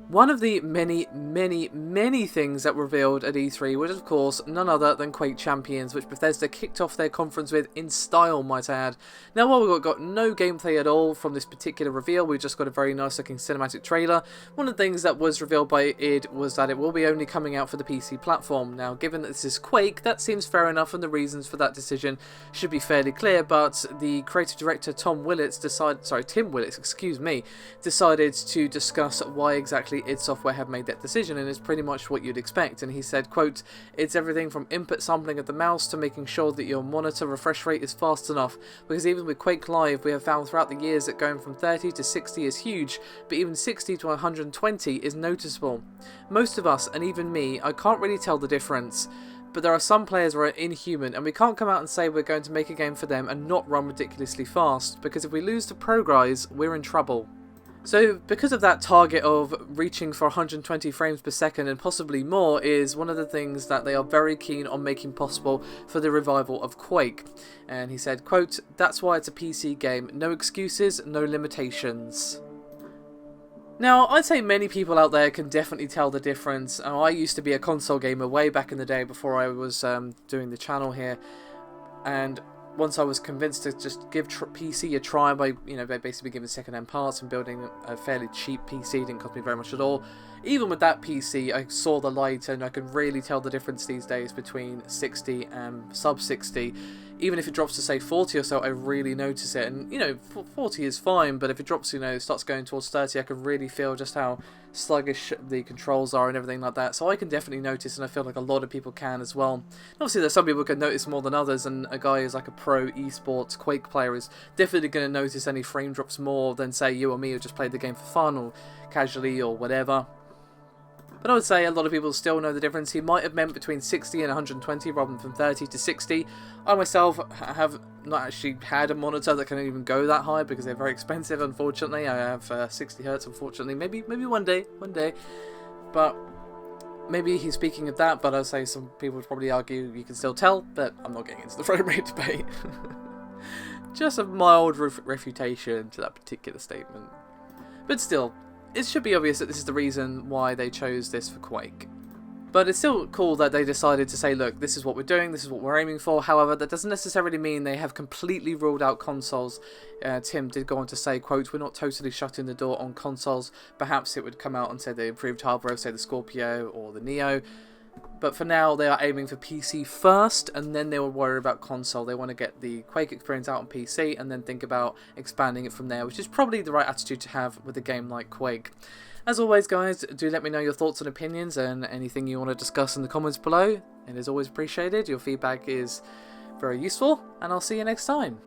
One of the many things that were revealed at E3 was, of course, none other than Quake Champions, which Bethesda kicked off their conference with in style, might I add. Now, while we got no gameplay at all from this particular reveal, we just got a very nice looking cinematic trailer. One of the things that was revealed by id was that it will be only coming out for the PC platform. Now, given that this is Quake, that seems fair enough, and the reasons for that decision should be fairly clear, but the creative director Tim Willits, decided to discuss why exactly id Software have made that decision, and it's pretty much what you'd expect. And he said, quote, "It's everything from input sampling of the mouse to making sure that your monitor refresh rate is fast enough, because even with Quake Live we have found throughout the years that going from 30 to 60 is huge, but even 60 to 120 is noticeable. Most of us, and even me, I can't really tell the difference. But there are some players who are inhuman, and we can't come out and say we're going to make a game for them and not run ridiculously fast, because if we lose to pro guys, we're in trouble." So because of that target of reaching for 120 frames per second and possibly more is one of the things that they are very keen on making possible for the revival of Quake. And he said, quote, "That's why it's a PC game. No excuses, no limitations." Now, I'd say many people out there can definitely tell the difference. I used to be a console gamer way back in the day before I was doing the channel here, and once I was convinced to just give PC a try by, basically giving second-hand parts and building a fairly cheap PC, didn't cost me very much at all. Even with that PC, I saw the light, and I can really tell the difference these days between 60 and sub 60. Even if it drops to say 40 or so, I really notice it. And 40 is fine, but if it drops, starts going towards 30, I can really feel just how sluggish the controls are and everything like that. So I can definitely notice, and I feel like a lot of people can as well. Obviously, there's some people who can notice more than others, and a guy who's like a pro esports Quake player is definitely going to notice any frame drops more than, say, you or me who just played the game for fun or casually or whatever. But I would say a lot of people still know the difference. He might have meant between 60 and 120 rather than from 30 to 60. I myself have not actually had a monitor that can even go that high because they're very expensive, unfortunately. I have 60 Hz, unfortunately. Maybe one day. But maybe he's speaking of that, but I'd say some people would probably argue you can still tell, but I'm not getting into the frame rate debate. Just a mild refutation to that particular statement. But still, it should be obvious that this is the reason why they chose this for Quake. But it's still cool that they decided to say, look, this is what we're doing, this is what we're aiming for. However, that doesn't necessarily mean they have completely ruled out consoles. Tim did go on to say, quote, "We're not totally shutting the door on consoles. Perhaps it would come out and say the improved hardware of, say, the Scorpio or the Neo. But for now, they are aiming for PC first, and then they will worry about console. They want to get the Quake experience out on PC, and then think about expanding it from there, which is probably the right attitude to have with a game like Quake. As always, guys, do let me know your thoughts and opinions, and anything you want to discuss in the comments below. It is always appreciated. Your feedback is very useful, and I'll see you next time.